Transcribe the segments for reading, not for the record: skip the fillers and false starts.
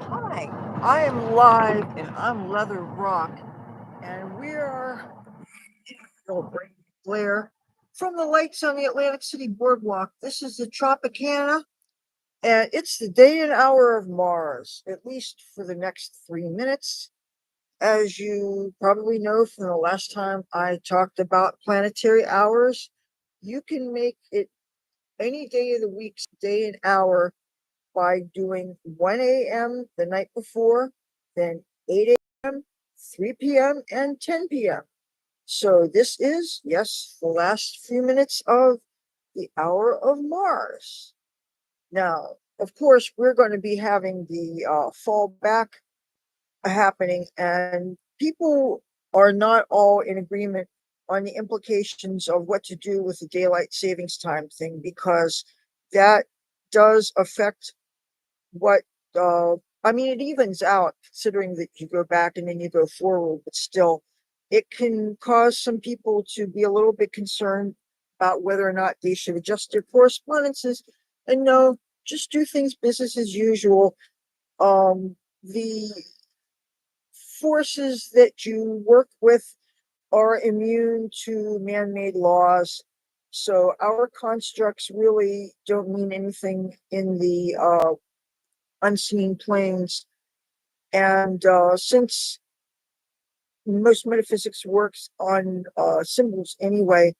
Hi, I am live and I'm Leather Rock, and we are celebrating glare from the lights on the Atlantic City Boardwalk. This is the Tropicana, and it's the day and hour of Mars, at least for the next 3 minutes. As you probably know from the last time I talked about planetary hours, you can make it any day of the week's day and hour by doing 1 a.m. the night before, then 8 a.m., 3 p.m., and 10 p.m. So this is, yes, the last few minutes of the hour of Mars. Now, of course, we're going to be having the fallback happening, and people are not all in agreement on the implications of what to do with the daylight savings time thing because that does affect what I mean, it evens out considering that you go back and then you go forward, but still, it can cause some people to be a little bit concerned about whether or not they should adjust their correspondences. And no, just do things business as usual. The forces that you work with are immune to man-made laws. So our constructs really don't mean anything in the unseen planes. And since most metaphysics works on symbols anyway,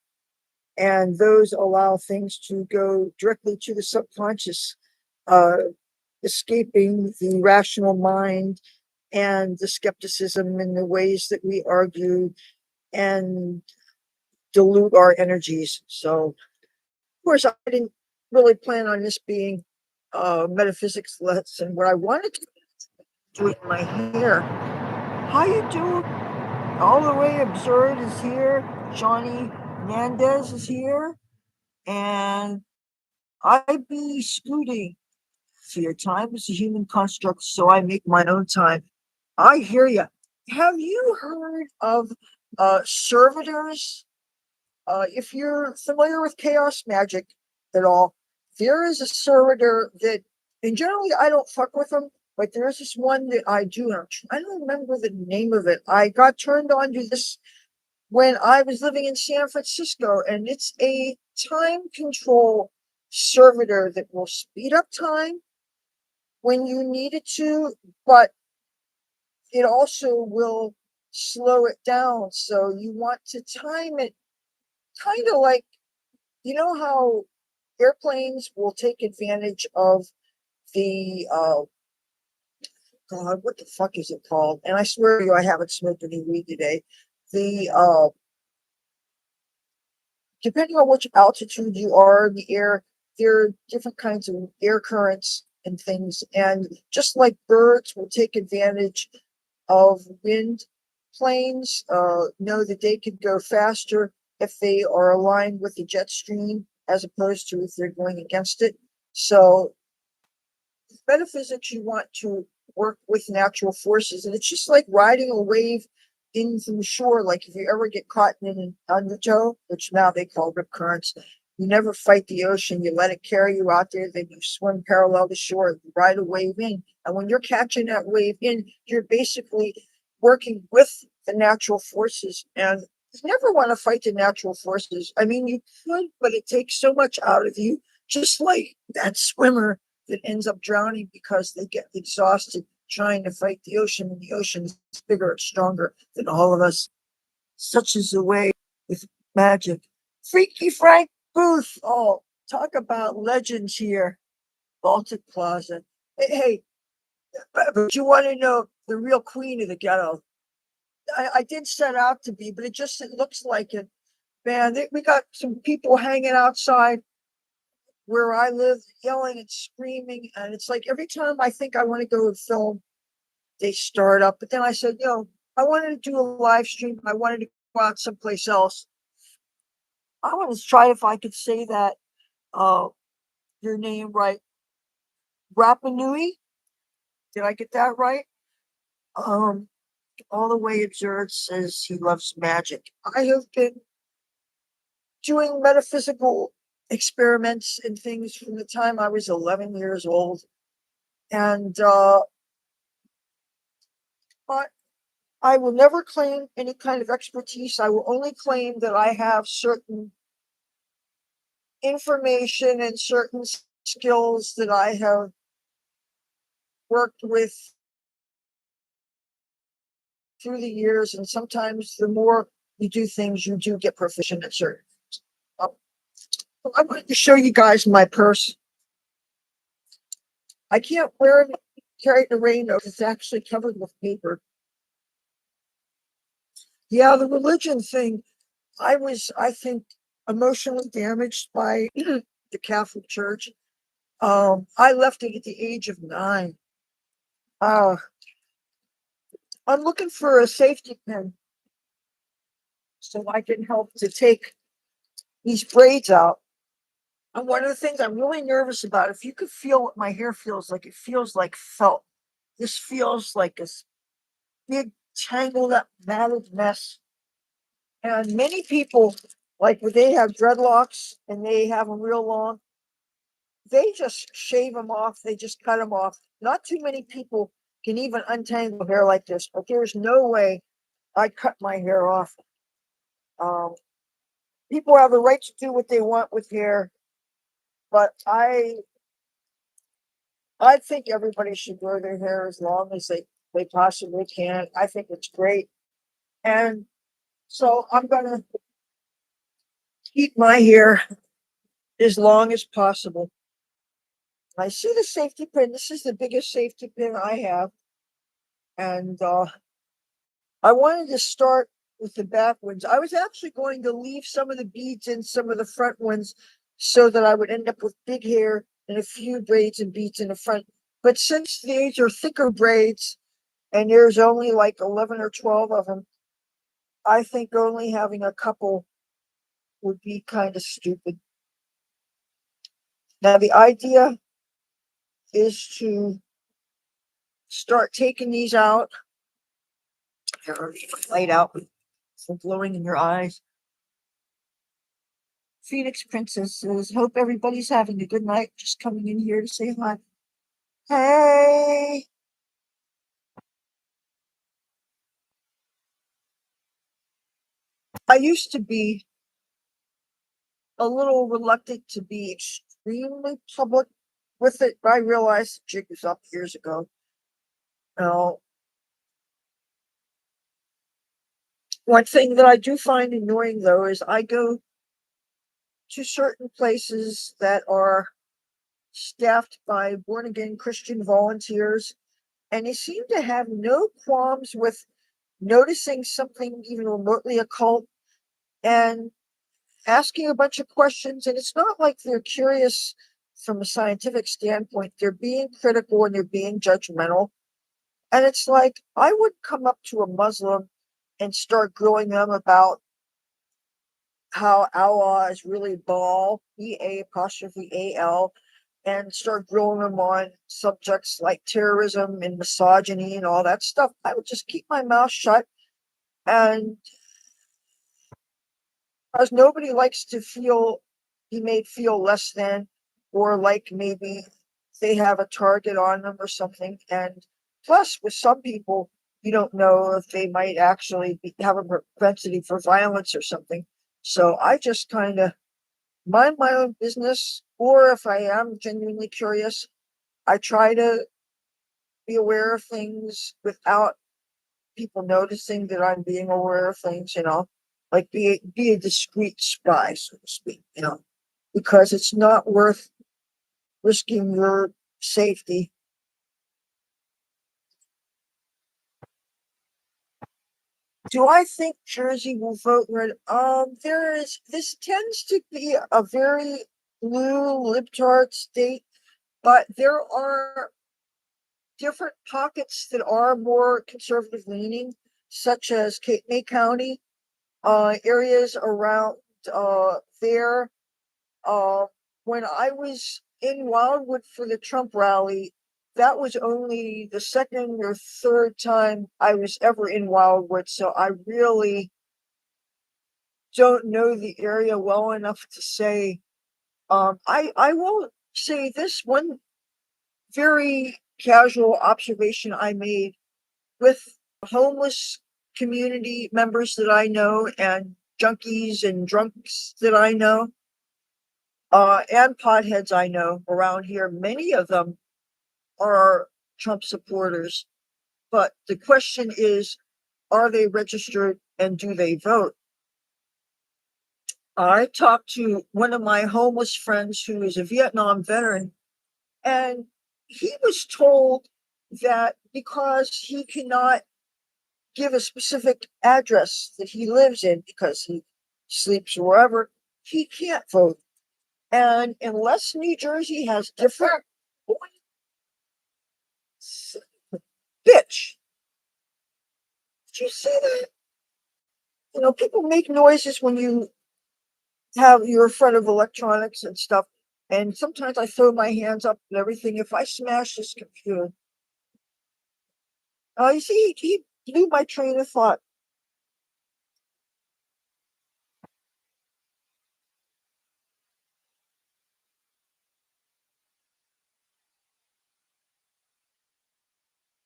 and those allow things to go directly to the subconscious, uh, escaping the rational mind and the skepticism and the ways that we argue and dilute our energies. So, of course, I didn't really plan on this being a metaphysics lesson. What I wanted to do with my hair. How you doing? All the way absurd is here. Johnny Nandez is here, and I be scooting. So your time is a human construct, so I make my own time. I hear you. Have you heard of servitors? If you're familiar with chaos magic at all, there is a servitor that, and generally I don't fuck with them, but there's this one that I do. And I'm trying to remember the name of it. I got turned on to this when I was living in San Francisco, and it's a time control servitor that will speed up time when you need it to, but it also will slow it down. So you want to time it kind of like, you know how airplanes will take advantage of the God, what the fuck is it called? And I swear to you, I haven't smoked any weed today. The depending on which altitude you are in the air, there are different kinds of air currents and things. And just like birds will take advantage of wind, planes know that they can go faster if they are aligned with the jet stream as opposed to if they're going against it. So metaphysics, you want to work with natural forces, and it's just like riding a wave in from the shore. Like if you ever get caught in an undertow, which now they call rip currents, you never fight the ocean. You let it carry you out there. Then you swim parallel to shore, you ride a wave in, and when you're catching that wave in, you're basically working with the natural forces. And you never want to fight the natural forces. I mean, you could, but it takes so much out of you. Just like that swimmer that ends up drowning because they get exhausted trying to fight the ocean, and the ocean is bigger and stronger than all of us. Such is the way with magic. Freaky Frank Booth. Oh, talk about legends here. Baltic Plaza. Hey, but you want to know the real queen of the ghetto. I did set out to be, but it looks like it. Man, we got some people hanging outside where I live, yelling and screaming. And it's like every time I think I want to go and film, they start up. But then I said, I wanted to do a live stream. I wanted to go out someplace else. I want to try if I could say that uh your name right. Rapa Nui. Did I get that right? Um, all the way observed says he loves magic. I have been doing metaphysical experiments and things from the time I was 11 years old. And but I will never claim any kind of expertise. I will only claim that I have certain information and certain skills that I have worked with through the years. And sometimes the more you do things, you do get proficient at certain things. I'm going to show you guys my purse. I can't wear it, carry it in the rain though. It's actually covered with paper. Yeah, the religion thing. I think, emotionally damaged by the Catholic Church. I left it at the age of 9. Uh, I'm looking for a safety pin so I can help to take these braids out. And one of the things I'm really nervous about, if you could feel what my hair feels like, it feels like felt. This feels like a big, tangled up, matted mess. And many people, like when they have dreadlocks and they have them real long, they just shave them off. They just cut them off. Not too many people can even untangle hair like this, but there's no way I cut my hair off. Um, People have the right to do what they want with hair, but I think everybody should grow their hair as long as they possibly can. I think it's great. And so I'm gonna keep my hair as long as possible. I see the safety pin. This is the biggest safety pin I have. And I wanted to start with the back ones. I was actually going to leave some of the beads in some of the front ones so that I would end up with big hair and a few braids and beads in the front. But since these are thicker braids and there's only like 11 or 12 of them, I think only having a couple would be kind of stupid. Now, the idea is to start taking these out. Here, light out from glowing in your eyes. Phoenix Princesses. Hope everybody's having a good night. Just coming in here to say hi. Hey. I used to be a little reluctant to be extremely public with it, but I realized the jig was up years ago. Now, one thing that I do find annoying though is I go to certain places that are staffed by born again Christian volunteers, and they seem to have no qualms with noticing something even remotely occult and asking a bunch of questions. And it's not like they're curious from a scientific standpoint, they're being critical and they're being judgmental. And it's like I would come up to a Muslim and start grilling them about how Allah is really Baal, E-A apostrophe A-L, and start grilling them on subjects like terrorism and misogyny and all that stuff. I would just keep my mouth shut. And because nobody likes to be made feel less than, or like maybe they have a target on them or something. And plus, with some people, you don't know if they might actually have a propensity for violence or something. So I just kind of mind my own business, or if I am genuinely curious, I try to be aware of things without people noticing that I'm being aware of things, like be a discreet spy, so to speak, because it's not worth risking your safety. Do I think Jersey will vote red? This tends to be a very blue libtard state, but there are different pockets that are more conservative leaning, such as Cape May County, areas around there. Uh, when I was in Wildwood for the Trump rally, that was only the second or third time I was ever in Wildwood, so I really don't know the area well enough to say. I will say this one very casual observation I made with homeless community members that I know and junkies and drunks that I know, and potheads I know around here. Many of them are Trump supporters. But the question is, are they registered and do they vote? I talked to one of my homeless friends who is a Vietnam veteran, and he was told that because he cannot give a specific address that he lives in because he sleeps wherever, he can't vote. And unless New Jersey has different bitch, did you see that? You know, people make noises when you're in front of electronics and stuff. And sometimes I throw my hands up and everything. If I smash this computer, you see, he blew my train of thought.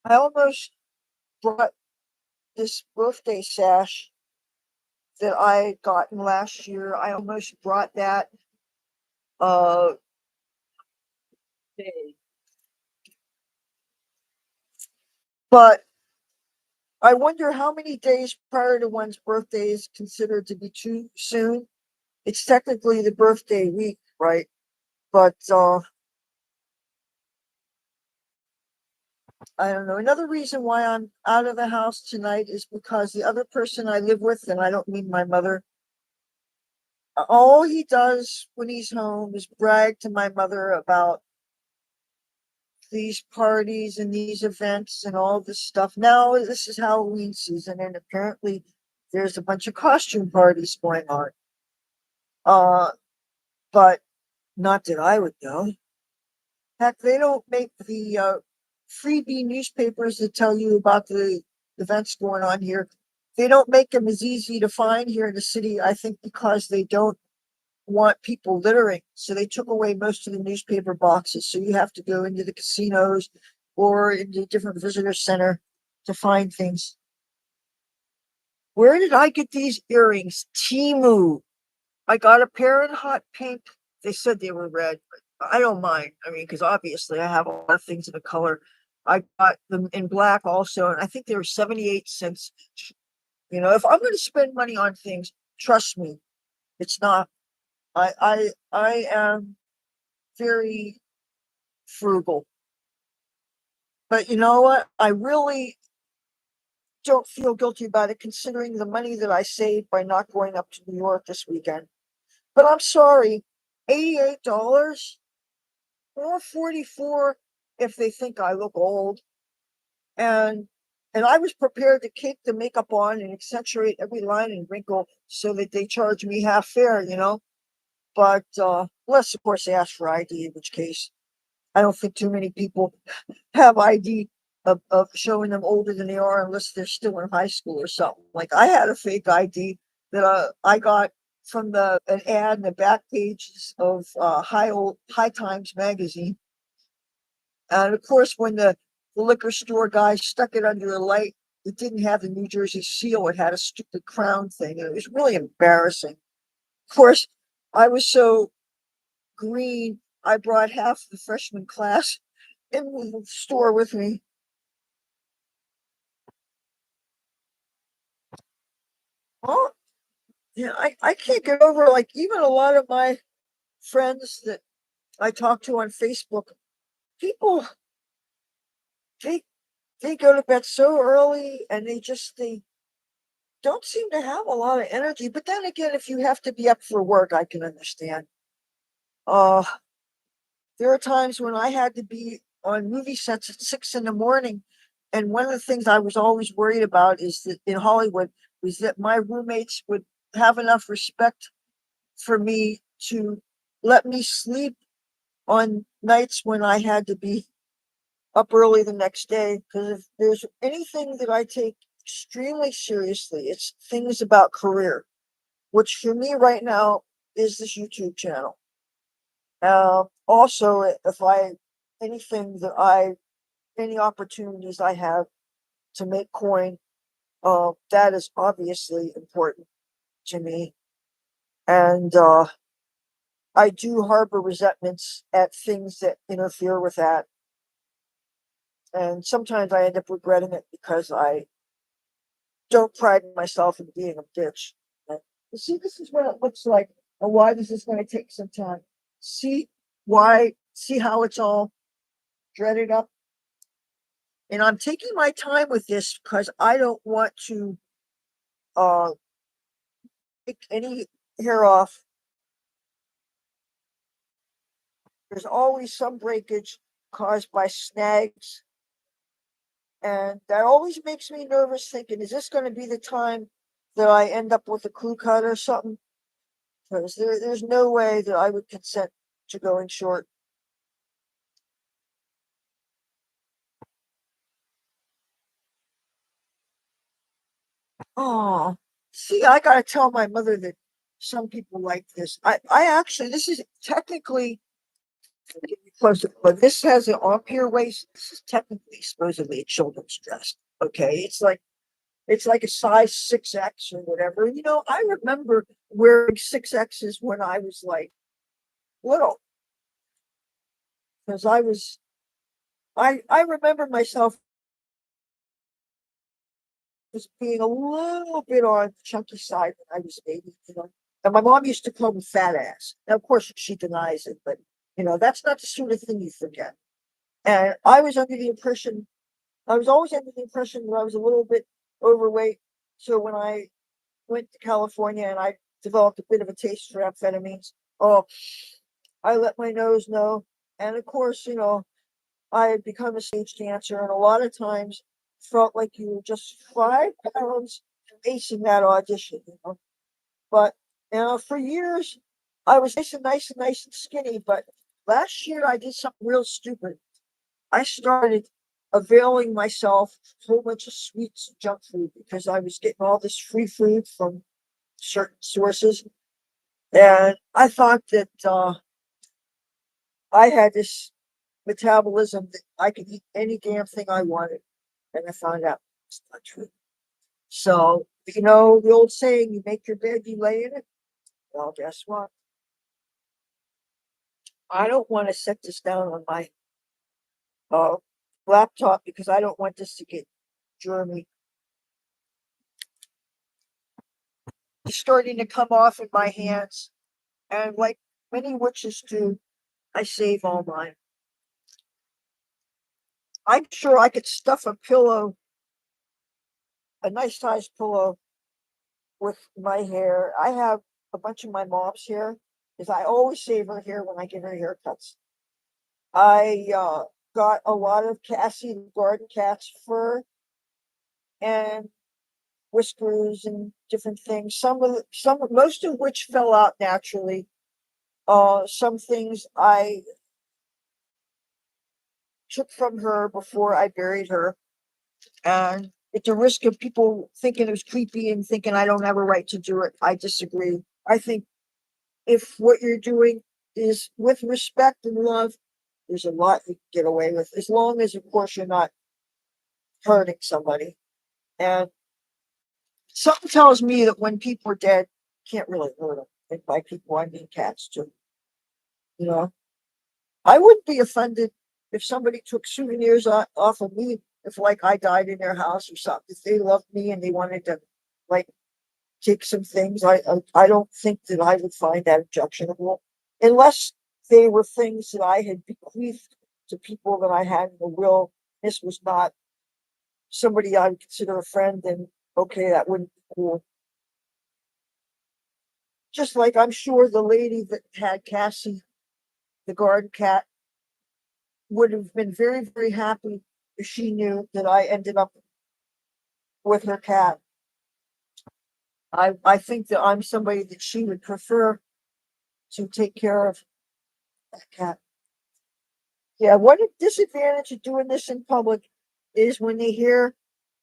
I almost brought this birthday sash that I gotten last year. I almost brought that. Uh, but I wonder how many days prior to one's birthday is considered to be too soon. It's technically the birthday week, right? But I don't know. Another reason why I'm out of the house tonight is because the other person I live with, and I don't mean my mother, all he does when he's home is brag to my mother about these parties and these events and all this stuff. Now, this is Halloween season, and apparently there's a bunch of costume parties going on. Uh, but not that I would know. Heck, they don't make the freebie newspapers that tell you about the events going on here. They don't make them as easy to find here in the city, I think, because they don't want people littering. So they took away most of the newspaper boxes. So you have to go into the casinos or into a different visitor center to find things. Where did I get these earrings? Timu. I got a pair in hot pink. They said they were red, but I don't mind. I mean, because obviously I have a lot of things in the color. I got them in black also, and I think they were 78 cents each. You know, if I'm going to spend money on things, trust me, it's not. I am very frugal. But you know what? I really don't feel guilty about it considering the money that I saved by not going up to New York this weekend. But I'm sorry, $88 or 44 if they think I look old. And and I was prepared to cake the makeup on and accentuate every line and wrinkle so that they charge me half fare, you know. But unless of course they ask for ID, in which case I don't think too many people have ID of showing them older than they are unless they're still in high school or something. Like I had a fake ID that I got from the an ad in the back pages of High Times magazine. And of course, when the liquor store guy stuck it under the light, it didn't have the New Jersey seal. It had a stupid crown thing. And it was really embarrassing. Of course, I was so green, I brought half the freshman class in the store with me. Oh, yeah, I can't get over like even a lot of my friends that I talk to on Facebook, people they they go to bed so early and they don't seem to have a lot of energy. But then again, if you have to be up for work, I can understand. Uh, there are times when I had to be on movie sets at 6 in the morning. And one of the things I was always worried about is that in Hollywood was that my roommates would have enough respect for me to let me sleep on nights when I had to be up early the next day. Because if there's anything that I take extremely seriously, it's things about career, which for me right now is this YouTube channel. Also, if I anything that I any opportunities I have to make coin, That is obviously important to me. And I do harbor resentments at things that interfere with that. And sometimes I end up regretting it because I don't pride myself in being a bitch. And you see, this is what it looks like. And why this is going to take some time. See see how it's all dreaded up? And I'm taking my time with this because I don't want to uh take any hair off. There's always some breakage caused by snags. And that always makes me nervous thinking, is this going to be the time that I end up with a crew cut or something? Because there's no way that I would consent to going short. Oh, see, I gotta tell my mother that some people like this. I actually, this is technically, close to, but this has an up here waist. This is technically supposedly a children's dress. Okay, it's like a size 6X or whatever. I remember wearing 6X's when I was like little, because I remember myself as being a little bit on the chunky side when I was a baby. And my mom used to call me fat ass. Now, of course, she denies it, but that's not the sort of thing you forget. And I was always under the impression that I was a little bit overweight. So when I went to California and I developed a bit of a taste for amphetamines, oh, I let my nose know. And of course, I had become a stage dancer, and a lot of times felt like you were just 5 pounds from acing that audition. But for years, I was nice and skinny. But last year, I did something real stupid. I started availing myself a whole bunch of sweets and junk food because I was getting all this free food from certain sources. And I thought that I had this metabolism that I could eat any damn thing I wanted. And I found out it's not true. So, the old saying, you make your bed, you lay in it. Well, guess what? I don't want to set this down on my uh, laptop because I don't want this to get germy. It's starting to come off in my hands. And like many witches do, I save all mine. I'm sure I could stuff a nice sized pillow with my hair. I have a bunch of my mom's hair because I always save her hair when I get her haircuts. I got a lot of Cassie the Garden Cat's fur and whiskers and different things. Most of which fell out naturally. Some things I took from her before I buried her, and at the risk of people thinking it was creepy and thinking I don't have a right to do it, I disagree. I think if what you're doing is with respect and love, there's a lot you can get away with, as long as, of course, you're not hurting somebody. And something tells me that when people are dead, you can't really hurt them. And by people, I mean cats too. You know, I wouldn't be offended if somebody took souvenirs off of me if, like, I died in their house or something. If they loved me and they wanted to, like, take some things, I don't think that I would find that objectionable, unless they were things that I had bequeathed to people that I had in the will. This was not somebody I would consider a friend, then okay, that wouldn't be cool. Just like I'm sure the lady that had Cassie, the garden cat, would have been very, very happy if she knew that I ended up with her cat. I think that I'm somebody that she would prefer to take care of that cat. Yeah, what a disadvantage of doing this in public is when the hair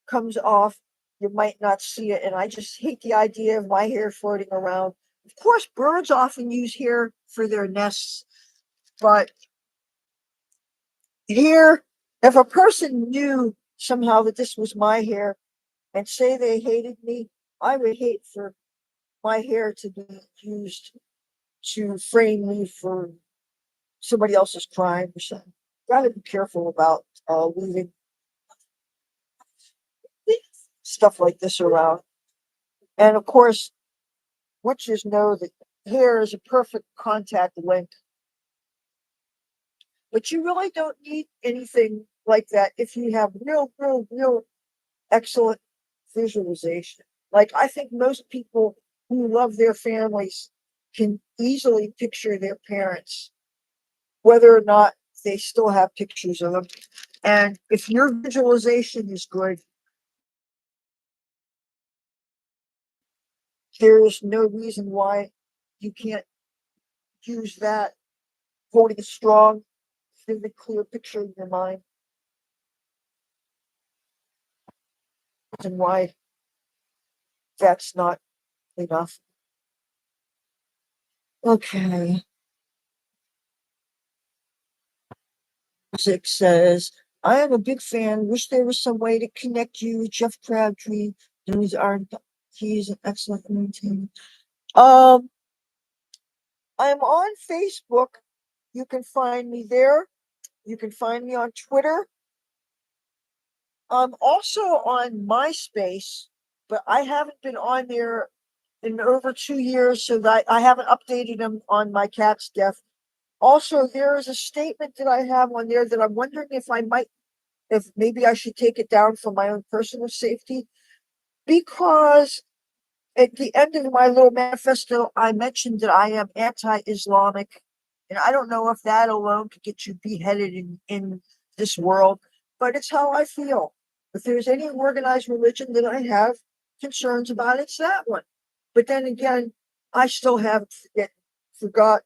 comes off, you might not see it. And I just hate the idea of my hair floating around. Of course, birds often use hair for their nests, but here, if a person knew somehow that this was my hair and say they hated me, I would hate for my hair to be used to frame me for somebody else's crime or something. Gotta be careful about leaving stuff like this around. And of course, witches know that hair is a perfect contact link, but you really don't need anything like that if you have real excellent visualization. Like, I think most people who love their families can easily picture their parents, whether or not they still have pictures of them. And if your visualization is good, there is no reason why you can't use that, holding a strong, vivid, clear picture in your mind, and why that's not enough. Okay. Music says, I am a big fan. Wish there was some way to connect you with Jeff Crabtree. Those aren't, he's an excellent entertainer. Um, I'm on Facebook. You can find me there. You can find me on Twitter. I'm also on MySpace, but I haven't been on there in over 2 years, so that I haven't updated them on my cat's death. Also, there is a statement that I have on there that I'm wondering if maybe I should take it down for my own personal safety, because at the end of my little manifesto, I mentioned that I am anti-Islamic, and I don't know if that alone could get you beheaded in this world, but it's how I feel. If there's any organized religion that I have concerns about, it's that one. But then again, I still haven't forgot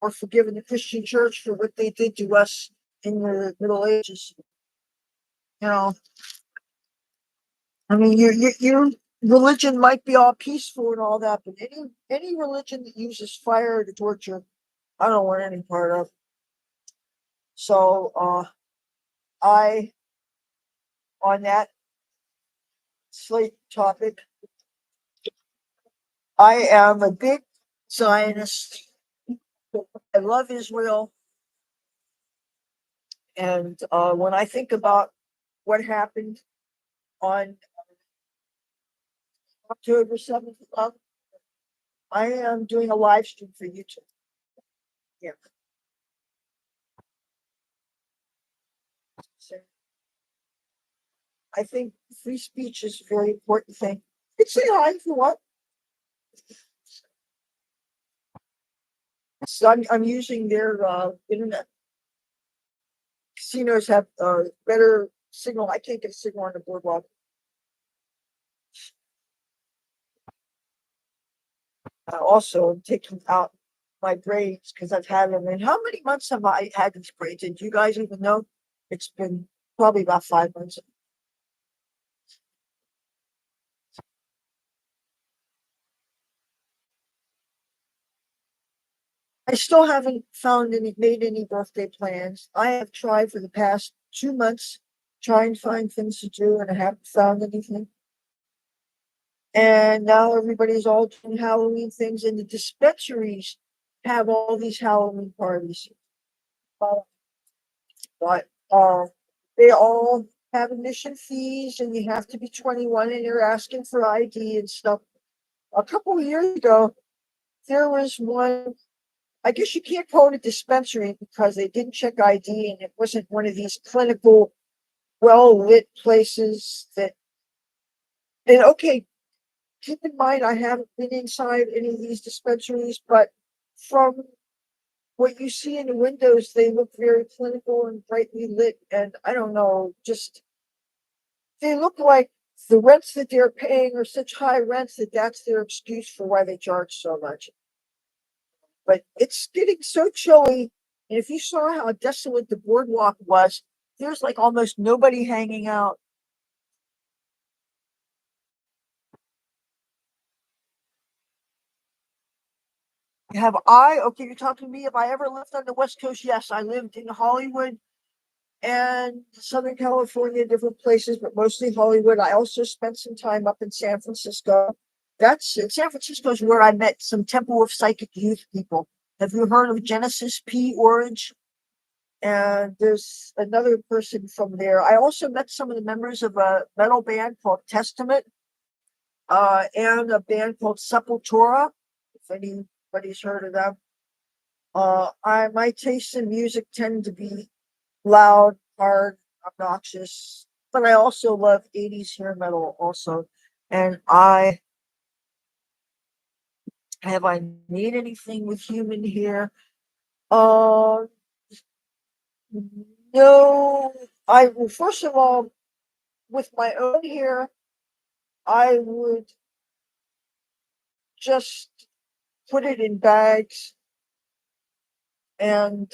or forgiven the Christian Church for what they did to us in the Middle Ages. You know, I mean, your religion might be all peaceful and all that, but any religion that uses fire to torture, I don't want any part of. So, I on that slate topic, I am a big Zionist. I love Israel, and when I think about what happened on October 7th, I am doing a live stream for YouTube. Yeah. So I think free speech is a very important thing. You can say hi if you want. So I'm using their internet. Casinos have better signal. I can't get a signal on the boardwalk. Also, I'm taking out my braids because I've had them. And how many months have I had these braids? And do you guys even know? It's been probably about 5 months. I still haven't made any birthday plans. I have tried for the past 2 months, trying to find things to do, and I haven't found anything. And now everybody's all doing Halloween things, and the dispensaries have all these Halloween parties. Uh, but they all have admission fees, and you have to be 21, and you're asking for ID and stuff. A couple of years ago, there was one. I guess you can't call it a dispensary because they didn't check ID, and it wasn't one of these clinical, well lit places that. And okay, keep in mind, I haven't been inside any of these dispensaries, but from what you see in the windows, they look very clinical and brightly lit. And I don't know, just they look like the rents that they're paying are such high rents that that's their excuse for why they charge so much. But it's getting so chilly. And if you saw how desolate the boardwalk was, there's like almost nobody hanging out. Okay, you're talking to me. If I ever lived on the West Coast, yes, I lived in Hollywood and Southern California, different places, but mostly Hollywood. I also spent some time up in San Francisco. That's San Francisco is where I met some Temple of Psychic Youth people. Have you heard of Genesis P. Orange? And there's another person from there. I also met some of the members of a metal band called Testament, and a band called Sepultura, if anybody's heard of them. I my tastes in music tend to be loud, hard, obnoxious, but I also love 80s hair metal also. And I have I made anything with human hair? Uh, no. I well, first of all, with my own hair, I would just put it in bags and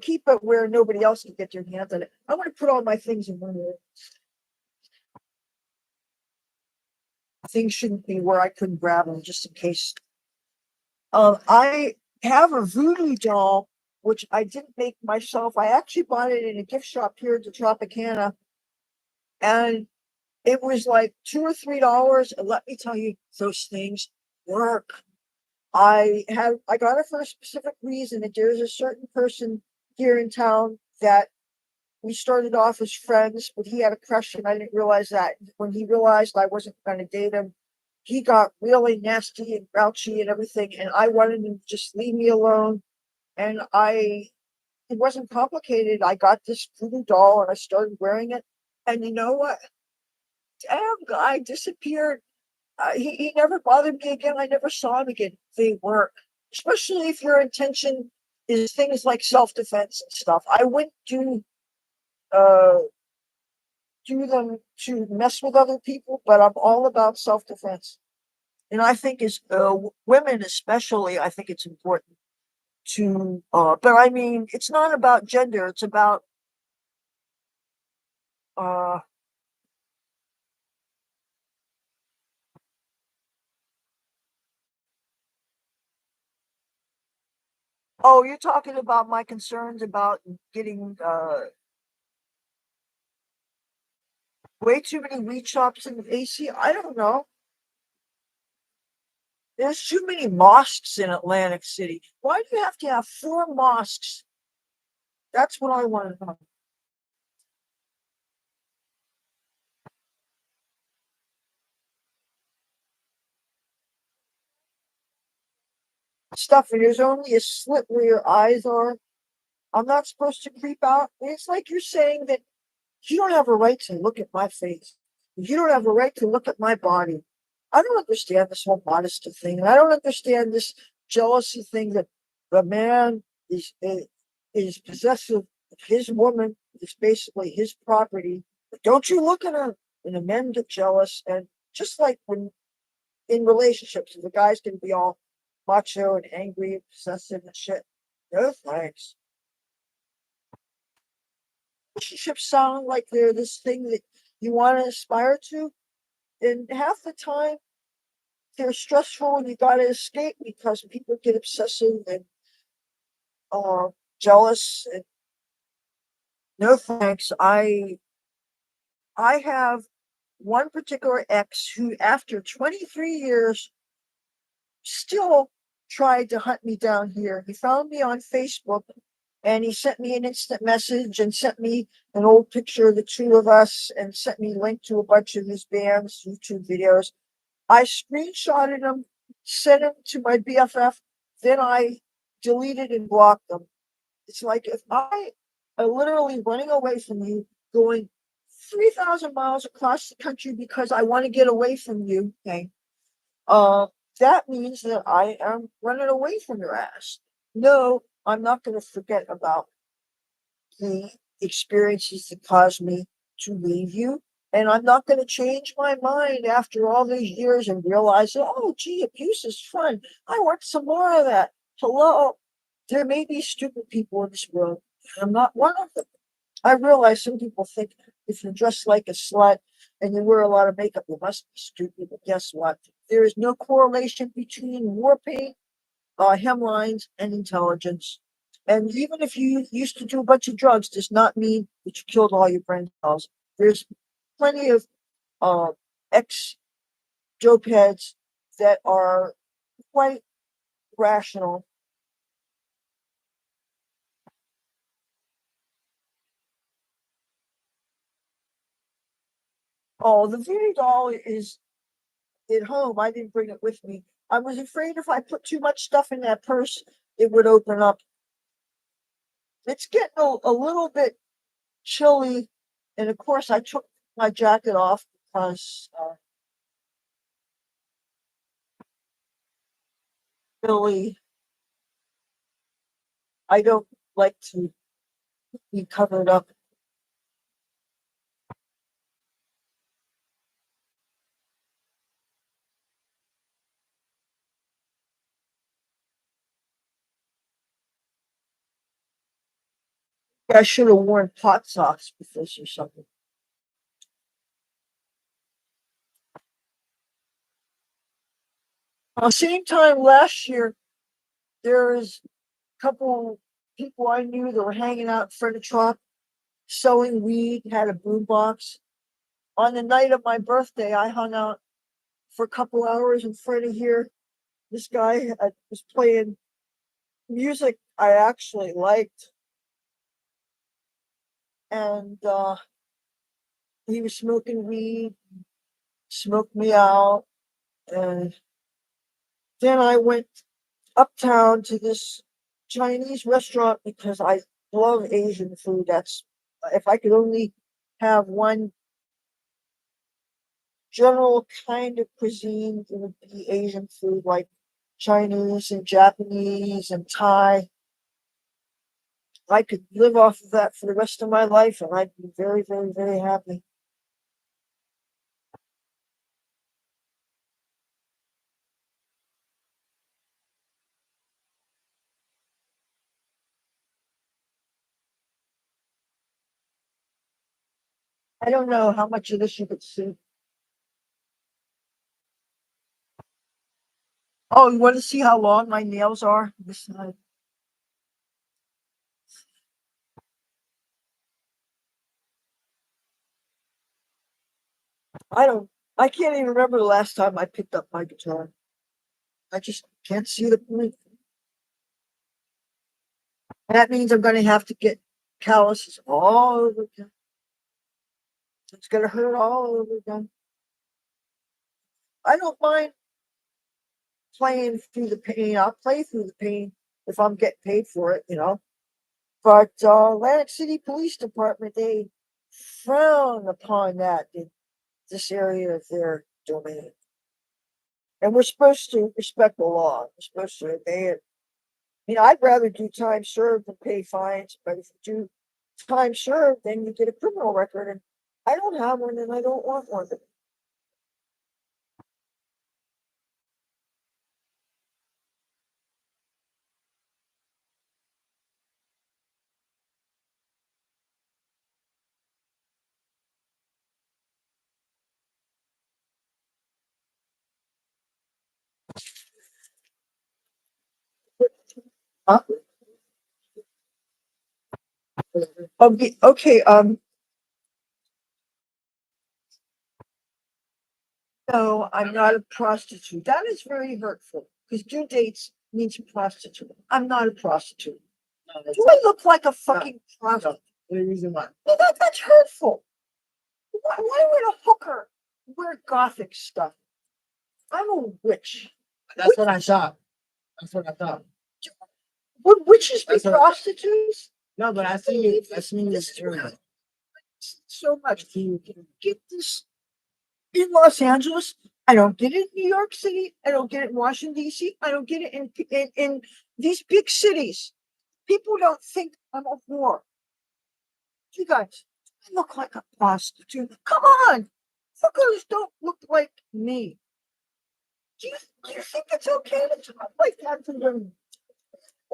keep it where nobody else can get their hands on it. I want to put all my things in one room. Things shouldn't be where I couldn't grab them just in case. I have a voodoo doll, which I didn't make myself. I actually bought it in a gift shop here at the Tropicana, and it was like $2 or $3. And let me tell you, those things work. I got it for a specific reason. That there's a certain person here in town that we started off as friends, but he had a crush, and I didn't realize that. When he realized I wasn't going to date him, he got really nasty and grouchy and everything, and I wanted him to just leave me alone. And it wasn't complicated. I got this voodoo doll and I started wearing it, and you know what? Damn guy disappeared. He never bothered me again. I never saw him again. They work, especially if your intention is things like self-defense and stuff. I wouldn't uh do them to mess with other people, but I'm all about self-defense. And I think as women, especially, I think it's important to. But I mean, it's not about gender. It's about. Uh, oh, you're talking about my concerns about getting way too many weed shops in the AC. I don't know. There's too many mosques in Atlantic City. Why do you have to have four mosques? That's what I want to know. Stuff, and there's only a slit where your eyes are. I'm not supposed to creep out. It's like you're saying that you don't have a right to look at my face. You don't have a right to look at my body. I don't understand this whole modesty thing. And I don't understand this jealousy thing that the man is possessive of his woman, is basically his property. But don't you look at her, and the men get jealous. And just like when in relationships, the guys can be all macho and angry and possessive and shit. No thanks. Relationships sound like they're this thing that you want to aspire to, and half the time they're stressful and you got to escape because people get obsessive and jealous. And no thanks. I have one particular ex who, after 23 years, still tried to hunt me down here. He found me on Facebook and he sent me an instant message and sent me an old picture of the two of us and sent me a link to a bunch of his band's YouTube videos. I screenshotted them, sent them to my BFF, then I deleted and blocked them. It's like if I am literally running away from you, going 3,000 miles across the country because I want to get away from you, okay? Uh, that means that I am running away from your ass. No, I'm not going to forget about the experiences that caused me to leave you. And I'm not going to change my mind after all these years and realize, oh, gee, abuse is fun. I want some more of that. Hello. There may be stupid people in this world. I'm not one of them. I realize some people think if you dress like a slut and you wear a lot of makeup, you must be stupid. But guess what? There is no correlation between war paint hemlines, and intelligence. And even if you used to do a bunch of drugs, does not mean that you killed all your brain cells. There's plenty of uh, ex dope heads that are quite rational. Oh, the voodoo doll is at home. I didn't bring it with me. I was afraid if I put too much stuff in that purse, it would open up. It's getting a little bit chilly, and of course, I took my jacket off because really, I don't like to be covered up. I should have worn hot socks with this or something. Same time last year, there was a couple people I knew that were hanging out in front of truck selling weed, had a boombox. On the night of my birthday, I hung out for a couple hours in front of here. This guy was playing music I actually liked, and he was smoking weed, smoked me out, and then I went uptown to this Chinese restaurant because I love Asian food. That's if I could only have one general kind of cuisine, it would be Asian food like Chinese and Japanese and Thai. I could live off of that for the rest of my life and I'd be very, very, very happy. I don't know how much of this you could see. Oh, you want to see how long my nails are? This side. I don't. I can't even remember the last time I picked up my guitar. I just can't see the point. That means I'm going to have to get calluses all over again. It's going to hurt all over again. I don't mind playing through the pain. I'll play through the pain if I'm getting paid for it, you know. But Atlantic City Police Department, they frown upon that in this area of their domain. And we're supposed to respect the law. We're supposed to obey it. I mean, I'd rather do time served than pay fines, but if you do time served, then you get a criminal record. And I don't have one and I don't want one. Huh? Okay, okay, no, I'm not a prostitute. That is very hurtful because due dates means prostitute. I'm not a prostitute. Do I look like a fucking prostitute? Well, that's hurtful. Why would a hooker wear gothic stuff? I'm a witch. That's what I thought. That's what I thought. Would witches be prostitutes? No, but I seen this so much. Get this in Los Angeles. I don't get it in New York City. I don't get it in Washington, D.C. I don't get it in these big cities. People don't think I'm a whore. You guys, I look like a prostitute. Come on. Hookers don't look like me. Do you think it's okay to talk like that to them?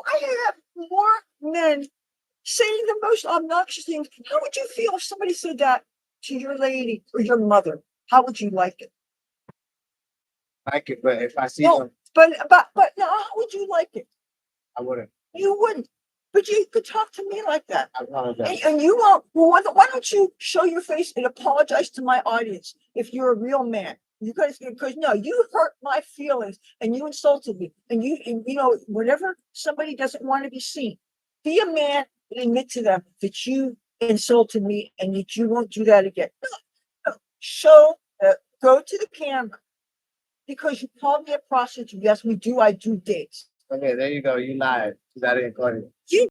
I have more men saying the most obnoxious things. How would you feel if somebody said that to your lady or your mother? How would you like it? I could, but if I see No, them, But now, how would you like it? I wouldn't. You wouldn't. But you could talk to me like that. I apologize. And you won't. Well, why don't you show your face and apologize to my audience if you're a real man? You guys, because no, you hurt my feelings and you insulted me. And you know, whenever somebody doesn't want to be seen, be a man and admit to them that you insulted me and that you won't do that again. No, no. Show, go to the camera because you called me a prostitute. Yes, we do. I do dates. Okay, there you go. You lied. You got it recorded. You